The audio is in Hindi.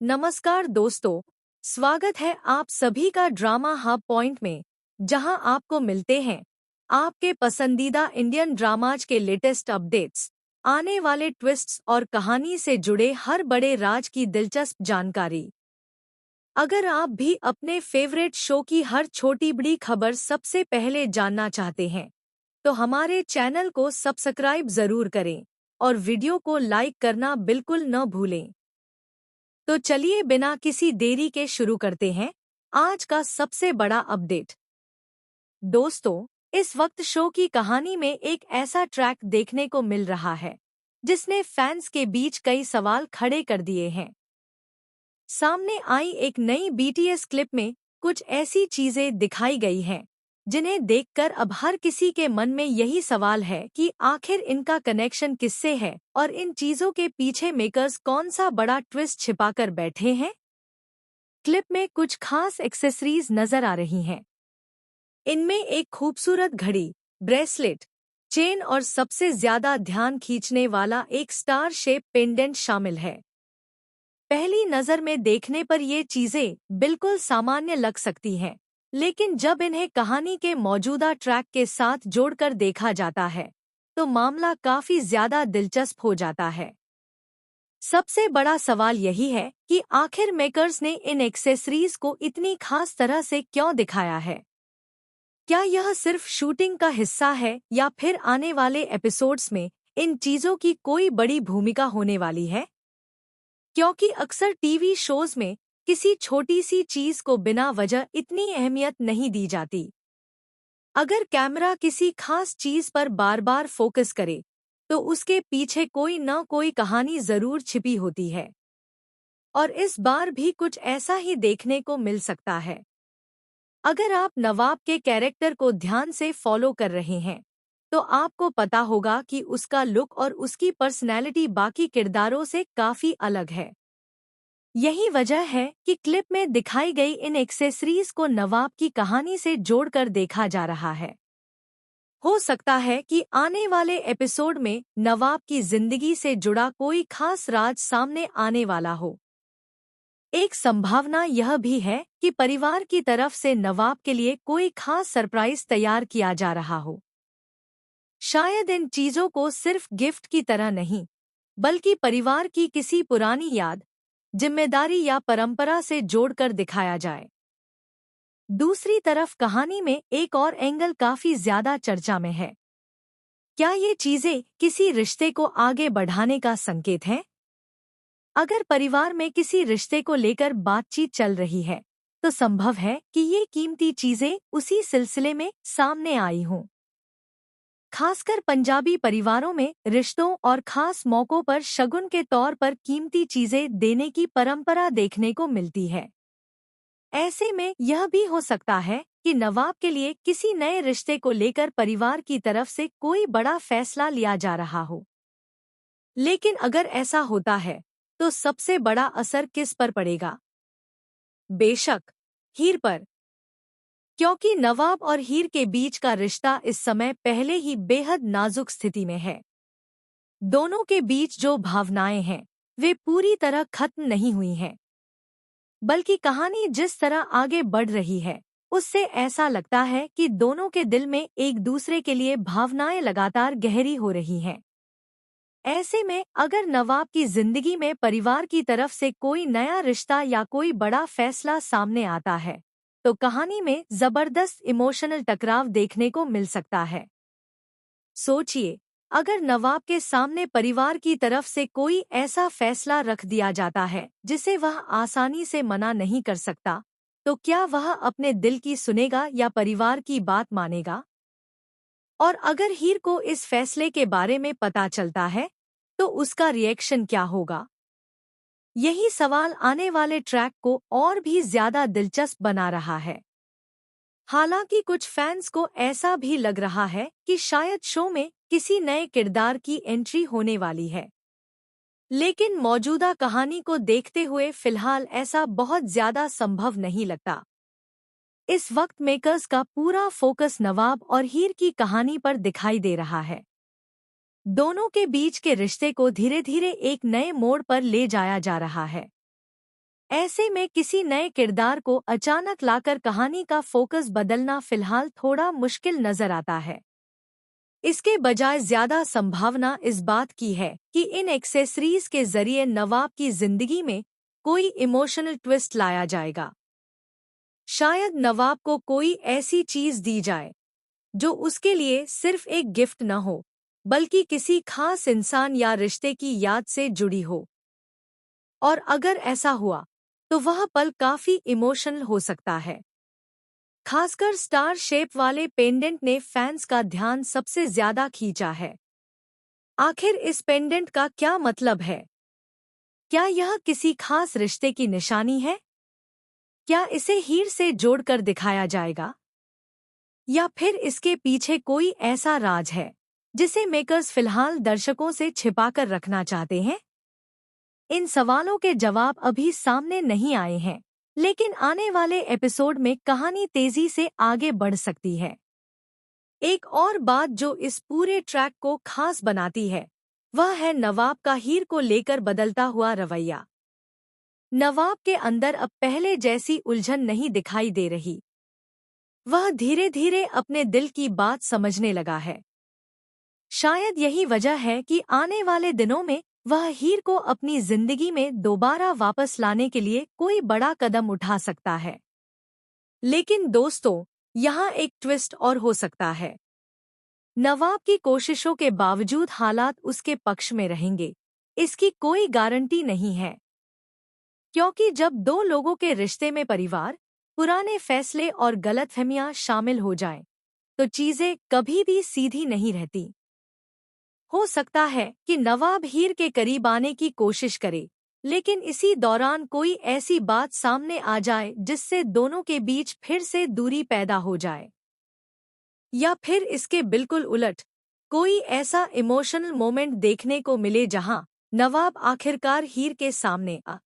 नमस्कार दोस्तों, स्वागत है आप सभी का ड्रामा हब पॉइंट में, जहां आपको मिलते हैं आपके पसंदीदा इंडियन ड्रामाज के लेटेस्ट अपडेट्स, आने वाले ट्विस्ट्स और कहानी से जुड़े हर बड़े राज की दिलचस्प जानकारी। अगर आप भी अपने फेवरेट शो की हर छोटी बड़ी खबर सबसे पहले जानना चाहते हैं, तो हमारे चैनल को सब्सक्राइब जरूर करें और वीडियो को लाइक करना बिल्कुल न भूलें। तो चलिए बिना किसी देरी के शुरू करते हैं आज का सबसे बड़ा अपडेट। दोस्तों, इस वक्त शो की कहानी में एक ऐसा ट्रैक देखने को मिल रहा है जिसने फैंस के बीच कई सवाल खड़े कर दिए हैं। सामने आई एक नई बीटीएस क्लिप में कुछ ऐसी चीजें दिखाई गई हैं जिन्हें देखकर अब हर किसी के मन में यही सवाल है कि आखिर इनका कनेक्शन किससे है और इन चीजों के पीछे मेकर्स कौन सा बड़ा ट्विस्ट छिपाकर बैठे हैं। क्लिप में कुछ खास एक्सेसरीज नजर आ रही हैं। इनमें एक खूबसूरत घड़ी, ब्रेसलेट, चेन और सबसे ज्यादा ध्यान खींचने वाला एक स्टार शेप पेंडेंट शामिल है। पहली नजर में देखने पर ये चीजें बिल्कुल सामान्य लग सकती हैं, लेकिन जब इन्हें कहानी के मौजूदा ट्रैक के साथ जोड़कर देखा जाता है तो मामला काफी ज्यादा दिलचस्प हो जाता है। सबसे बड़ा सवाल यही है कि आखिर मेकर्स ने इन एक्सेसरीज को इतनी खास तरह से क्यों दिखाया है। क्या यह सिर्फ शूटिंग का हिस्सा है या फिर आने वाले एपिसोड्स में इन चीजों की कोई बड़ी भूमिका होने वाली है? क्योंकि अक्सर टीवी शोज में किसी छोटी सी चीज को बिना वजह इतनी अहमियत नहीं दी जाती। अगर कैमरा किसी खास चीज पर बार बार फोकस करे तो उसके पीछे कोई न कोई कहानी जरूर छिपी होती है, और इस बार भी कुछ ऐसा ही देखने को मिल सकता है। अगर आप नवाब के कैरेक्टर को ध्यान से फॉलो कर रहे हैं तो आपको पता होगा कि उसका लुक और उसकी पर्सनैलिटी बाकी किरदारों से काफी अलग है। यही वजह है कि क्लिप में दिखाई गई इन एक्सेसरीज को नवाब की कहानी से जोड़कर देखा जा रहा है। हो सकता है कि आने वाले एपिसोड में नवाब की जिंदगी से जुड़ा कोई खास राज सामने आने वाला हो। एक संभावना यह भी है कि परिवार की तरफ से नवाब के लिए कोई खास सरप्राइज तैयार किया जा रहा हो। शायद इन चीजों को सिर्फ गिफ्ट की तरह नहीं, बल्कि परिवार की किसी पुरानी याद, जिम्मेदारी या परंपरा से जोड़कर दिखाया जाए। दूसरी तरफ कहानी में एक और एंगल काफी ज्यादा चर्चा में है। क्या ये चीजें किसी रिश्ते को आगे बढ़ाने का संकेत हैं? अगर परिवार में किसी रिश्ते को लेकर बातचीत चल रही है तो संभव है कि ये कीमती चीजें उसी सिलसिले में सामने आई हों। खासकर पंजाबी परिवारों में रिश्तों और खास मौकों पर शगुन के तौर पर कीमती चीजें देने की परंपरा देखने को मिलती है। ऐसे में यह भी हो सकता है कि नवाब के लिए किसी नए रिश्ते को लेकर परिवार की तरफ से कोई बड़ा फैसला लिया जा रहा हो। लेकिन अगर ऐसा होता है तो सबसे बड़ा असर किस पर पड़ेगा? बेशक, हीर पर। क्योंकि नवाब और हीर के बीच का रिश्ता इस समय पहले ही बेहद नाजुक स्थिति में है। दोनों के बीच जो भावनाएं हैं वे पूरी तरह खत्म नहीं हुई हैं, बल्कि कहानी जिस तरह आगे बढ़ रही है उससे ऐसा लगता है कि दोनों के दिल में एक दूसरे के लिए भावनाएं लगातार गहरी हो रही हैं। ऐसे में अगर नवाब की जिंदगी में परिवार की तरफ से कोई नया रिश्ता या कोई बड़ा फैसला सामने आता है तो कहानी में जबरदस्त इमोशनल टकराव देखने को मिल सकता है। सोचिए, अगर नवाब के सामने परिवार की तरफ से कोई ऐसा फैसला रख दिया जाता है जिसे वह आसानी से मना नहीं कर सकता, तो क्या वह अपने दिल की सुनेगा या परिवार की बात मानेगा? और अगर हीर को इस फैसले के बारे में पता चलता है तो उसका रिएक्शन क्या होगा? यही सवाल आने वाले ट्रैक को और भी ज्यादा दिलचस्प बना रहा है। हालांकि कुछ फैंस को ऐसा भी लग रहा है कि शायद शो में किसी नए किरदार की एंट्री होने वाली है, लेकिन मौजूदा कहानी को देखते हुए फिलहाल ऐसा बहुत ज्यादा संभव नहीं लगता। इस वक्त मेकर्स का पूरा फोकस नवाब और हीर की कहानी पर दिखाई दे रहा है। दोनों के बीच के रिश्ते को धीरे धीरे एक नए मोड़ पर ले जाया जा रहा है। ऐसे में किसी नए किरदार को अचानक लाकर कहानी का फोकस बदलना फिलहाल थोड़ा मुश्किल नजर आता है। इसके बजाय ज्यादा संभावना इस बात की है कि इन एक्सेसरीज के जरिए नवाब की जिंदगी में कोई इमोशनल ट्विस्ट लाया जाएगा। शायद नवाब को कोई ऐसी चीज दी जाए जो उसके लिए सिर्फ एक गिफ्ट न हो, बल्कि किसी खास इंसान या रिश्ते की याद से जुड़ी हो। और अगर ऐसा हुआ तो वह पल काफी इमोशनल हो सकता है। खासकर स्टार शेप वाले पेंडेंट ने फैंस का ध्यान सबसे ज्यादा खींचा है। आखिर इस पेंडेंट का क्या मतलब है? क्या यह किसी खास रिश्ते की निशानी है? क्या इसे हीर से जोड़कर दिखाया जाएगा? या फिर इसके पीछे कोई ऐसा राज है जिसे मेकर्स फिलहाल दर्शकों से छिपाकर रखना चाहते हैं? इन सवालों के जवाब अभी सामने नहीं आए हैं, लेकिन आने वाले एपिसोड में कहानी तेजी से आगे बढ़ सकती है। एक और बात जो इस पूरे ट्रैक को खास बनाती है, वह है नवाब का हीर को लेकर बदलता हुआ रवैया। नवाब के अंदर अब पहले जैसी उलझन नहीं दिखाई दे रही। वह धीरे धीरे अपने दिल की बात समझने लगा है। शायद यही वजह है कि आने वाले दिनों में वह हीर को अपनी जिंदगी में दोबारा वापस लाने के लिए कोई बड़ा कदम उठा सकता है। लेकिन दोस्तों, यहाँ एक ट्विस्ट और हो सकता है। नवाब की कोशिशों के बावजूद हालात उसके पक्ष में रहेंगे, इसकी कोई गारंटी नहीं है। क्योंकि जब दो लोगों के रिश्ते में परिवार, पुराने फैसले और गलतफहमियां शामिल हो जाएं, तो चीजें कभी भी सीधी नहीं रहती। हो सकता है कि नवाब हीर के करीब आने की कोशिश करे, लेकिन इसी दौरान कोई ऐसी बात सामने आ जाए जिससे दोनों के बीच फिर से दूरी पैदा हो जाए। या फिर इसके बिल्कुल उलट, कोई ऐसा इमोशनल मोमेंट देखने को मिले जहां नवाब आखिरकार हीर के सामने आ